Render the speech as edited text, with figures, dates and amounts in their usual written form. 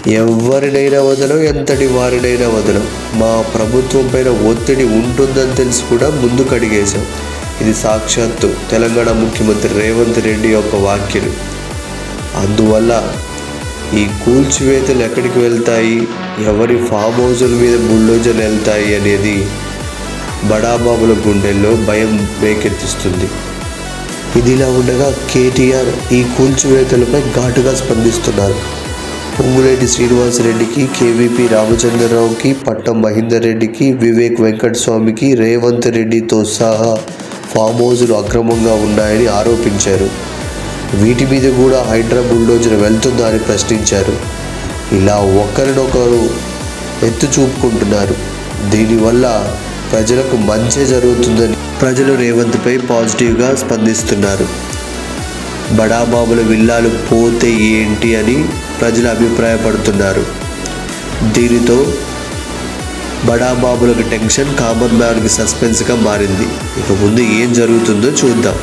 ఎవరినైనా వదలం, ఎంతటి వారినైనా వదలం. మా ప్రభుత్వం పైన ఒత్తిడి ఉంటుందని తెలిసి కూడా ముందుకు అడిగేశాం. ఇది సాక్షాత్తు తెలంగాణ ముఖ్యమంత్రి రేవంత్ రెడ్డి యొక్క వ్యాఖ్యలు. అందువల్ల ఈ కూల్చివేతలు ఎక్కడికి వెళ్తాయి, ఎవరి ఫామ్ హౌజుల మీద బుల్డోజర్లు వెళ్తాయి అనేది బడాబాబుల గుండెల్లో భయం రేకెత్తిస్తుంది. ఇదిలా ఉండగా కేటీఆర్ ఈ కూల్చివేతలపై ఘాటుగా స్పందిస్తున్నారు. పొంగులేటి శ్రీనివాసరెడ్డికి, కేవీపీ రామచంద్రరావుకి, పట్టం మహేందర్ రెడ్డికి, వివేక్ వెంకటస్వామికి, రేవంత్ రెడ్డితో సహా ఫామ్ హౌజులు అక్రమంగా ఉన్నాయని ఆరోపించారు. వీటి మీద కూడా హైడ్రా బుల్డోజర్ వెళ్తుందా అని ప్రశ్నించారు. ఇలా ఒకరినొకరు ఎత్తు చూపుకుంటున్నారు. దీనివల్ల ప్రజలకు మంచి జరుగుతుందని ప్రజలు రేవంత్పై పాజిటివ్గా స్పందిస్తున్నారు. బడాబాబుల విల్లాలు పోతే ఏంటి అని ప్రజలు అభిప్రాయపడుతున్నారు. దీనితో బడాబాబులకు టెన్షన్, కామన్ మ్యాన్కి సస్పెన్స్గా మారింది. ఇక ముందు ఏం జరుగుతుందో చూద్దాం.